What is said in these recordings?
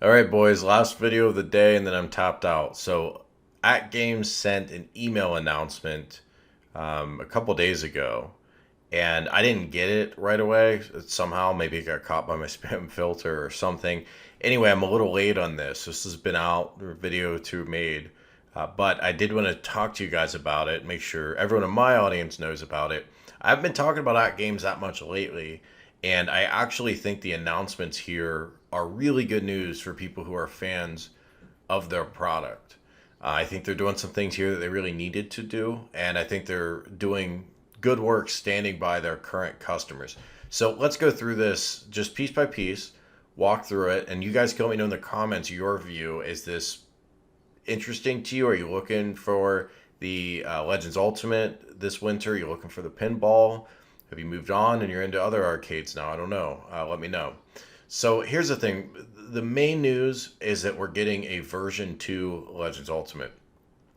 All right, boys, last video of the day, and then I'm tapped out. So, At Games sent an email announcement a couple days ago, and I didn't get it right away. Somehow, maybe it got caught by my spam filter or something. Anyway, I'm a little late on this. This has been out, a video or two made, but I did want to talk to you guys about it, make sure everyone in my audience knows about it. I've been talking about At Games that much lately, and I actually think the announcements here are really good news for people who are fans of their product. I think they're doing some things here that they really needed to do, and I think they're doing good work standing by their current customers. So let's go through this just piece by piece, walk through it, and you guys can let me know in the comments your view. Is this interesting to you? Are you looking for the Legends Ultimate this winter? Are you looking for the Pinball? Have you moved on and you're into other arcades now? I don't know. Let me know. So here's the thing. The main news is that we're getting a version 2 Legends Ultimate,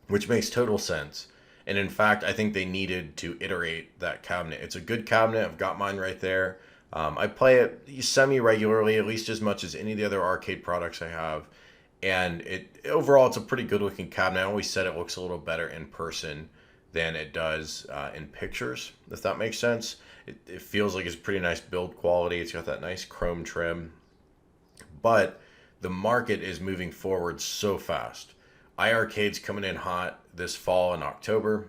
which makes total sense. And in fact, I think they needed to iterate that cabinet. It's a good cabinet. I've got mine right there. I play it semi-regularly, at least as much as any of the other arcade products I have. And it overall, it's a pretty good looking cabinet. I always said it looks a little better in person than it does in pictures, if that makes sense. It feels like it's pretty nice build quality. It's got that nice chrome trim. But the market is moving forward so fast. iArcade's coming in hot this fall in October.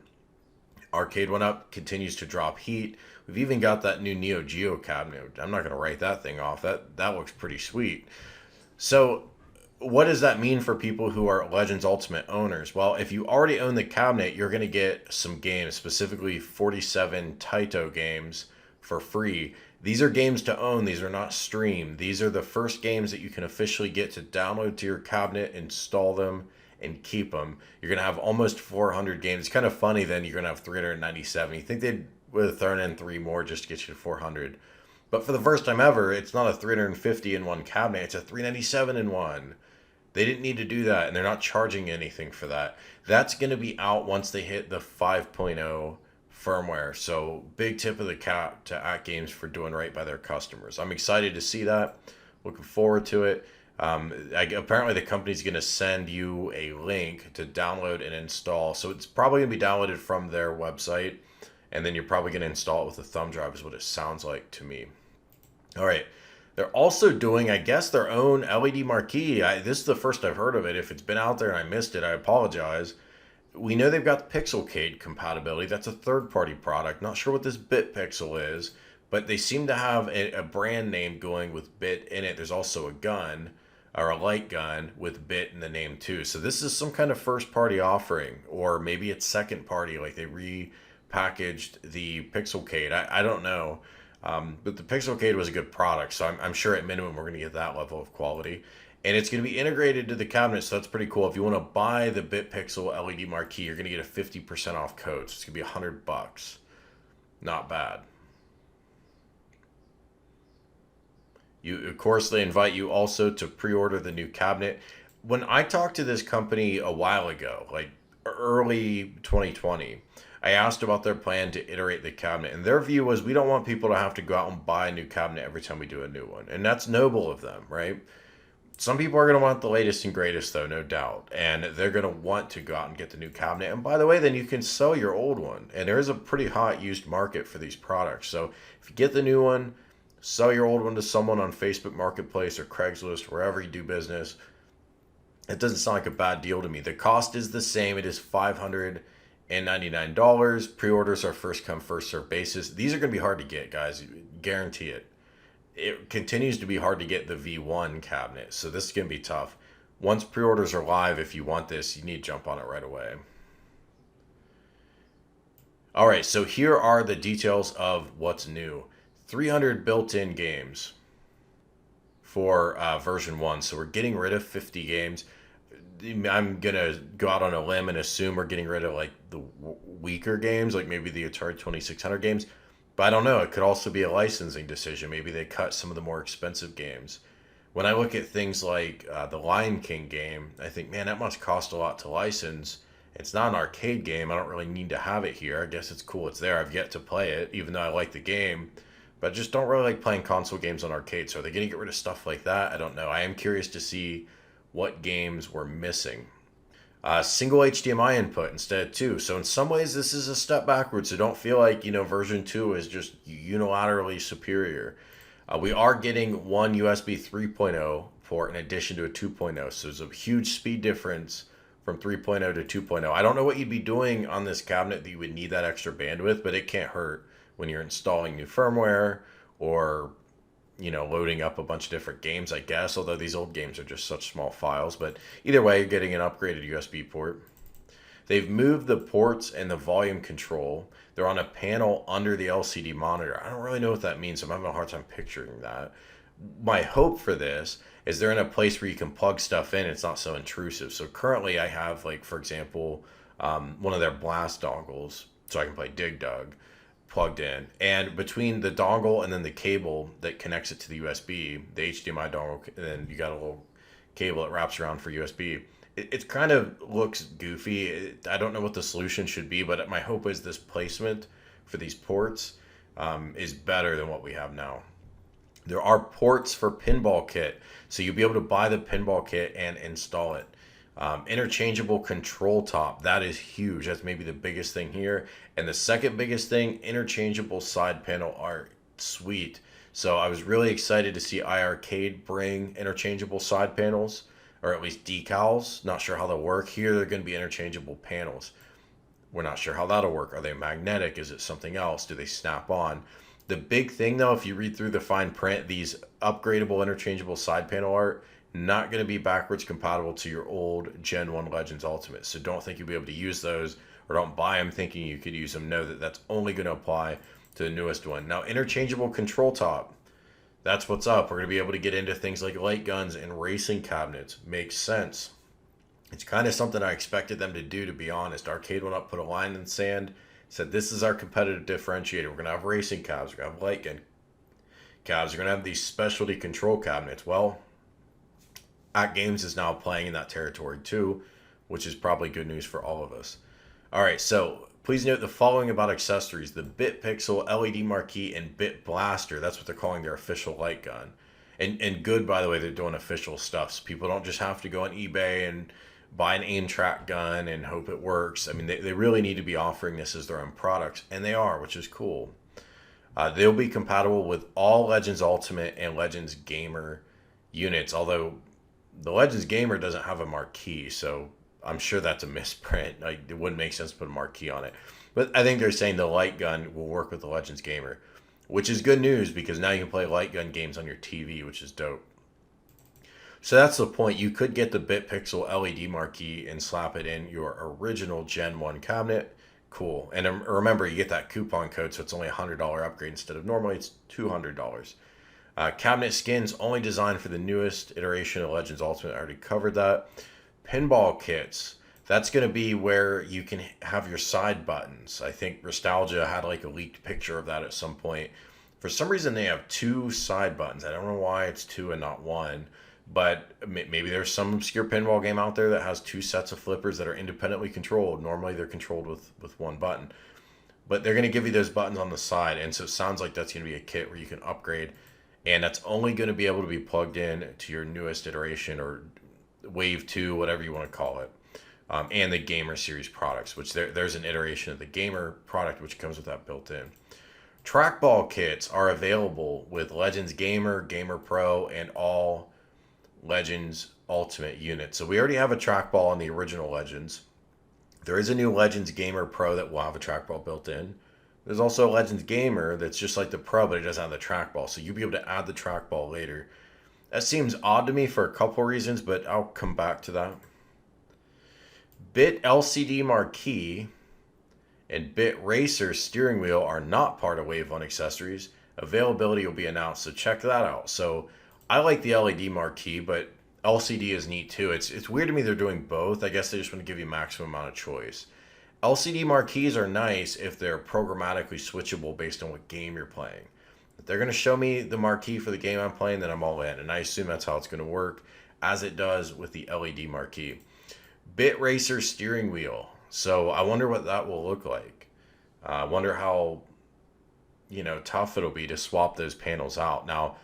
Arcade went up, continues to drop heat. We've even got that new Neo Geo cabinet. I'm not going to write that thing off. That looks pretty sweet. So what does that mean for people who are Legends Ultimate owners? Well, if you already own the cabinet, you're going to get some games, specifically 47 Taito games for free. These are games to own. These are not streamed. These are the first games that you can officially get to download to your cabinet, install them, and keep them. You're going to have almost 400 games. It's kind of funny then you're going to have 397. You think they would have thrown in 3 more just to get you to 400. But for the first time ever, it's not a 350 in one cabinet. It's a 397 in one. They didn't need to do that, and they're not charging anything for that. That's going to be out once they hit the 5.0 firmware. So big tip of the cap to At Games for doing right by their customers. I'm excited to see that. Looking forward to it. Apparently the company's going to send you a link to download and install. So it's probably going to be downloaded from their website, and then you're probably going to install it with a thumb drive is what it sounds like to me. All right. They're also doing, I guess, their own LED marquee. This is the first I've heard of it. If it's been out there and I missed it, I apologize. We know they've got the Pixelcade compatibility. That's a third-party product. Not sure what this BitPixel is, but they seem to have a brand name going with Bit in it. There's also a gun, or a light gun, with Bit in the name too. So this is some kind of first-party offering, or maybe it's second-party, like they repackaged the Pixelcade. I don't know. But the Pixelcade was a good product, so I'm sure at minimum we're going to get that level of quality. And it's going to be integrated to the cabinet, so that's pretty cool. If you want to buy the BitPixel LED marquee, you're going to get a 50% off code. So it's going to be $100. Not bad. Of course, they invite you also to pre-order the new cabinet. When I talked to this company a while ago, like early 2020, I asked about their plan to iterate the cabinet, and their view was we don't want people to have to go out and buy a new cabinet every time we do a new one. And that's noble of them, right? Some people are going to want the latest and greatest, though, no doubt. And they're going to want to go out and get the new cabinet. And by the way, then you can sell your old one. And there is a pretty hot used market for these products. So if you get the new one, sell your old one to someone on Facebook Marketplace or Craigslist, wherever you do business. It doesn't sound like a bad deal to me. The cost is the same. It is $599. Pre-orders are first come, first serve basis. These are going to be hard to get, guys. Guarantee it. It continues to be hard to get the V1 cabinet, so this is going to be tough. Once pre-orders are live, if you want this, you need to jump on it right away. All right, so here are the details of what's new. 300 built-in games for version 1, so we're getting rid of 50 games. I'm going to go out on a limb and assume we're getting rid of like the weaker games, like maybe the Atari 2600 games. But I don't know. It could also be a licensing decision. Maybe they cut some of the more expensive games. When I look at things like the Lion King game, I think, man, that must cost a lot to license. It's not an arcade game. I don't really need to have it here. I guess it's cool it's there. I've yet to play it, even though I like the game. but I just don't really like playing console games on arcade. So are they going to get rid of stuff like that? I don't know. I am curious to see what games we're missing. Single HDMI input instead of two. So in some ways, this is a step backwards. So don't feel like version two is just unilaterally superior. We are getting one USB 3.0 port in addition to a 2.0. So there's a huge speed difference from 3.0 to 2.0. I don't know what you'd be doing on this cabinet that you would need that extra bandwidth, but it can't hurt when you're installing new firmware or loading up a bunch of different games, I guess, although these old games are just such small files. But either way, you're getting an upgraded USB port. They've moved the ports and the volume control. They're on a panel under the LCD monitor. I don't really know what that means. I'm having a hard time picturing that. My hope for this is they're in a place where you can plug stuff in. It's not so intrusive. So currently I have, like, for example, one of their blast dongles so I can play Dig Dug plugged in, and between the dongle and then the cable that connects it to the USB, the HDMI dongle, and then you got a little cable that wraps around for USB. It kind of looks goofy. I don't know what the solution should be, but my hope is this placement for these ports is better than what we have now. There are ports for Pinball kit, so you'll be able to buy the Pinball kit and install it. Interchangeable control top. That is huge. That's maybe the biggest thing here. And the second biggest thing, interchangeable side panel art. Sweet. So I was really excited to see iArcade bring interchangeable side panels, or at least decals. Not sure how they'll work. Here they're going to be interchangeable panels. We're not sure how that'll work. Are they magnetic? Is it something else? Do they snap on? The big thing, though, if you read through the fine print, these upgradable interchangeable side panel art, not going to be backwards compatible to your old Gen 1 Legends Ultimate. So don't think you'll be able to use those, or don't buy them thinking you could use them. Know that that's only going to apply to the newest one. Now, interchangeable control top. That's what's up. We're going to be able to get into things like light guns and racing cabinets. Makes sense. It's kind of something I expected them to do, to be honest. Arcade went up, put a line in the sand, said this is our competitive differentiator. We're going to have racing cabs. We're going to have light gun cabs. We're going to have these specialty control cabinets. Well, At Games is now playing in that territory too, which is probably good news for all of us. All right, so please note the following about accessories: the Bit Pixel LED marquee and Bit Blaster. That's what they're calling their official light gun. And good, by the way, they're doing official stuff. So people don't just have to go on eBay and buy an aim track gun and hope it works. I mean, they really need to be offering this as their own products, and they are, which is cool. They'll be compatible with all Legends Ultimate and Legends Gamer units, although the Legends Gamer doesn't have a marquee, so I'm sure that's a misprint. Like, it wouldn't make sense to put a marquee on it. But I think they're saying the light gun will work with the Legends Gamer, which is good news because now you can play light gun games on your TV, which is dope. So that's the point. You could get the BitPixel LED marquee and slap it in your original Gen 1 cabinet. Cool. And remember, you get that coupon code, so it's only a $100 upgrade instead of normally it's $200. Cabinet skins only designed for the newest iteration of Legends Ultimate. I already covered that. Pinball kits. That's going to be where you can have your side buttons. I think Nostalgia had like a leaked picture of that at some point. For some reason, they have two side buttons. I don't know why it's two and not one. But maybe there's some obscure pinball game out there that has two sets of flippers that are independently controlled. Normally they're controlled with one button. But they're going to give you those buttons on the side. And so it sounds like that's going to be a kit where you can upgrade. And that's only going to be able to be plugged in to your newest iteration or Wave 2, whatever you want to call it. And the Gamer Series products, which there's an iteration of the Gamer product which comes with that built in. Trackball kits are available with Legends Gamer, Gamer Pro, and all Legends Ultimate units. So we already have a trackball on the original Legends. There is a new Legends Gamer Pro that will have a trackball built in. There's also a Legends Gamer that's just like the Pro, but it doesn't have the trackball. So you'll be able to add the trackball later. That seems odd to me for a couple reasons, but I'll come back to that. Bit LCD marquee and Bit Racer steering wheel are not part of Wave 1 accessories. Availability will be announced, so check that out. So I like the LED marquee, but LCD is neat too. It's weird to me they're doing both. I guess they just want to give you maximum amount of choice. LCD marquees are nice if they're programmatically switchable based on what game you're playing. If they're going to show me the marquee for the game I'm playing, then I'm all in. And I assume that's how it's going to work, as it does with the LED marquee. Bit Racer steering wheel. So I wonder what that will look like. I wonder how tough it'll be to swap those panels out. Now,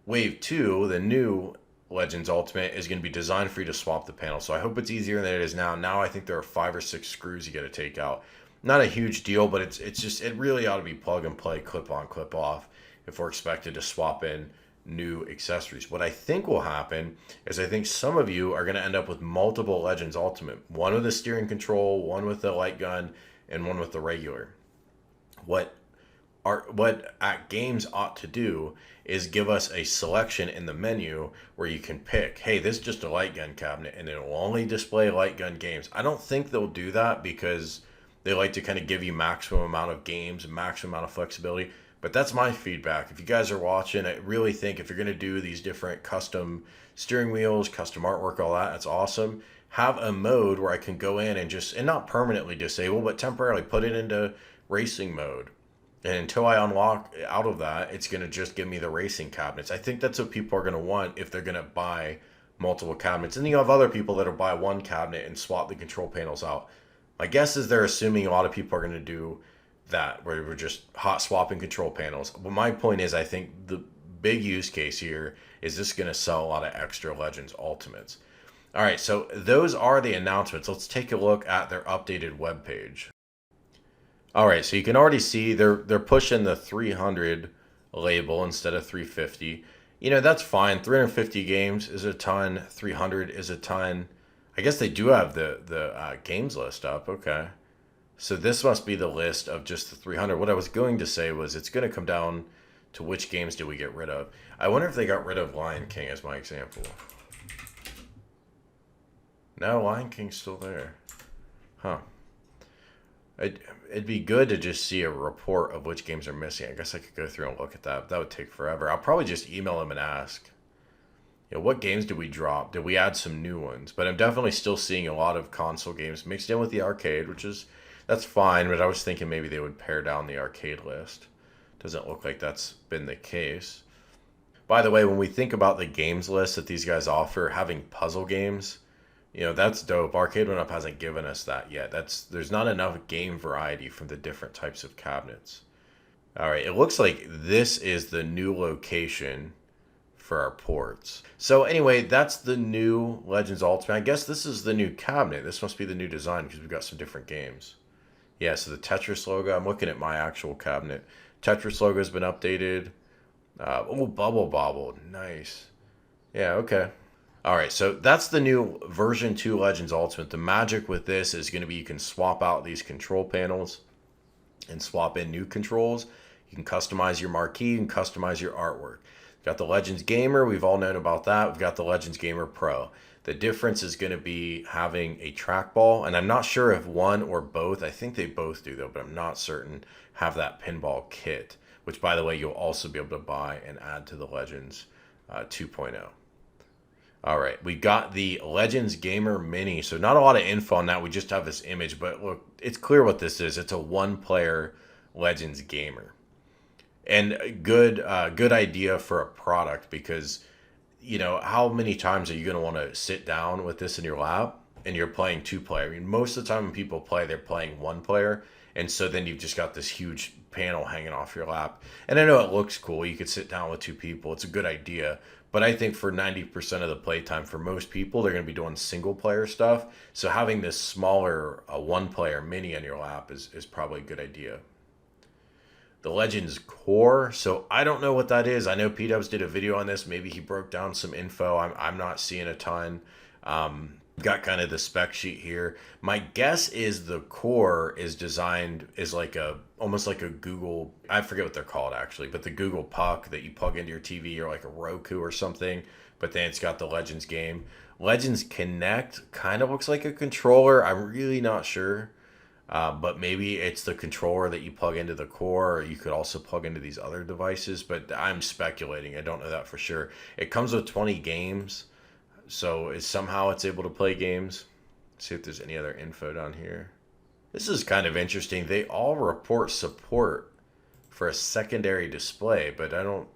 Wave 2, the new Legends Ultimate, is going to be designed for you to swap the panel. So I hope it's easier than it is now. Now I think there are 5 or 6 screws you got to take out. Not a huge deal, but it's just, it really ought to be plug and play, clip on, clip off if we're expected to swap in new accessories. What I think will happen is I think some of you are going to end up with multiple Legends Ultimate. One with the steering control, one with the light gun, and one with the regular. What At Games ought to do is give us a selection in the menu where you can pick, hey, this is just a light gun cabinet and it will only display light gun games. I don't think they'll do that because they like to kind of give you maximum amount of games and maximum amount of flexibility. But that's my feedback. If you guys are watching, I really think if you're going to do these different custom steering wheels, custom artwork, all that, that's awesome. Have a mode where I can go in and just, and not permanently disable, but temporarily put it into racing mode. And until I unlock out of that, it's going to just give me the racing cabinets. I think that's what people are going to want if they're going to buy multiple cabinets. And you have other people that'll buy one cabinet and swap the control panels out. My guess is they're assuming a lot of people are going to do that, where we're just hot swapping control panels. But my point is, I think the big use case here is this going to sell a lot of extra Legends Ultimates. All right, so those are the announcements. Let's take a look at their updated webpage. All right, so you can already see they're pushing the 300 label instead of 350. That's fine. 350 games is a ton. 300 is a ton. I guess they do have the games list up. Okay. So this must be the list of just the 300. What I was going to say was it's going to come down to which games do we get rid of. I wonder if they got rid of Lion King as my example. No, Lion King's still there. Huh. It'd be good to just see a report of which games are missing. I guess I could go through and look at that. That would take forever. I'll probably just email them and ask, what games did we drop? Did we add some new ones? But I'm definitely still seeing a lot of console games mixed in with the arcade, that's fine. But I was thinking maybe they would pare down the arcade list. Doesn't look like that's been the case. By the way, when we think about the games list that these guys offer, having puzzle games, that's dope. Arcade 1UP hasn't given us that yet. There's not enough game variety from the different types of cabinets. All right, it looks like this is the new location for our ports. So anyway, that's the new Legends Ultimate. I guess this is the new cabinet. This must be the new design because we've got some different games. Yeah, so the Tetris logo. I'm looking at my actual cabinet. Tetris logo has been updated. Bubble Bobble. Nice. Yeah, okay. All right, so that's the new version 2 Legends Ultimate. The magic with this is going to be you can swap out these control panels and swap in new controls. You can customize your marquee, you can customize your artwork. We've got the Legends Gamer, we've all known about that. We've got the Legends Gamer Pro. The difference is going to be having a trackball, and I'm not sure if one or both, I think they both do though, but I'm not certain, have that pinball kit, which by the way, you'll also be able to buy and add to the Legends 2.0. All right, we got the Legends Gamer Mini. So not a lot of info on that. We just have this image, but look, it's clear what this is. It's a one-player Legends Gamer. And good idea for a product because, how many times are you going to want to sit down with this in your lap and you're playing 2-player? I mean, most of the time when people play, they're playing 1-player. And so then you've just got this huge panel hanging off your lap. And I know it looks cool. You could sit down with 2 people. It's a good idea. But I think for 90% of the playtime, for most people, they're going to be doing single-player stuff. So having this smaller 1-player mini on your lap is probably a good idea. The Legends Core. So I don't know what that is. I know P-Dubs did a video on this. Maybe he broke down some info. I'm not seeing a ton. We've got kind of the spec sheet here. My guess is the core is designed as almost like a Google, I forget what they're called actually, but the Google Puck that you plug into your TV or like a Roku or something, but then it's got the Legends game. Legends Connect kind of looks like a controller. I'm really not sure, but maybe it's the controller that you plug into the core, or you could also plug into these other devices, but I'm speculating. I don't know that for sure. It comes with 20 games. So somehow it's able to play games. Let's see if there's any other info down here. This is kind of interesting. They all report support for a secondary display, but I don't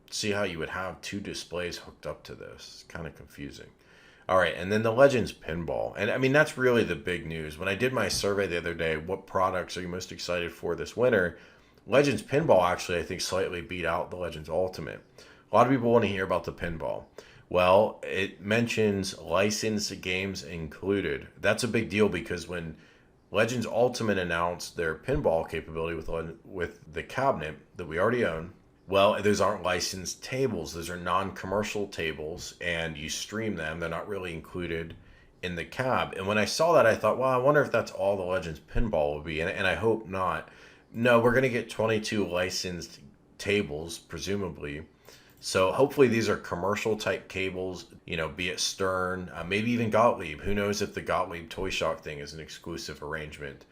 see how you would have 2 displays hooked up to this. It's kind of confusing. All right, and then the Legends Pinball. And I mean, that's really the big news. When I did my survey the other day, what products are you most excited for this winter? Legends Pinball actually, I think, slightly beat out the Legends Ultimate. A lot of people want to hear about the Pinball. Well, it mentions licensed games included. That's a big deal because when Legends Ultimate announced their pinball capability with the cabinet that we already own, well, those aren't licensed tables. Those are non-commercial tables, and you stream them. They're not really included in the cab. And when I saw that, I thought, well, I wonder if that's all the Legends Pinball will be, and I hope not. No, we're going to get 22 licensed tables, presumably. So hopefully these are commercial type cables, be it Stern, maybe even Gottlieb. Who knows if the Gottlieb Toy Shock thing is an exclusive arrangement?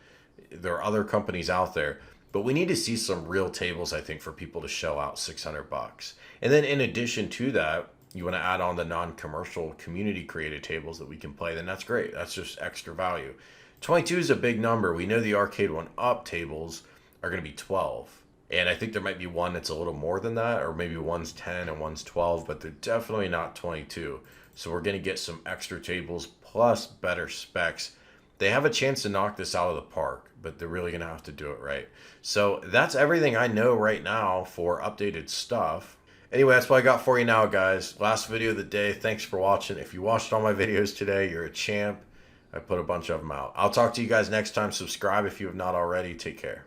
There are other companies out there, but we need to see some real tables, I think, for people to shell out $600. And then in addition to that, you want to add on the non-commercial community created tables that we can play, then that's great. That's just extra value. 22 is a big number. We know the Arcade One Up tables are going to be 12. And I think there might be one that's a little more than that, or maybe one's 10 and one's 12, but they're definitely not 22. So we're going to get some extra tables plus better specs. They have a chance to knock this out of the park, but they're really going to have to do it right. So that's everything I know right now for updated stuff. Anyway, that's what I got for you now, guys. Last video of the day. Thanks for watching. If you watched all my videos today, you're a champ. I put a bunch of them out. I'll talk to you guys next time. Subscribe if you have not already. Take care.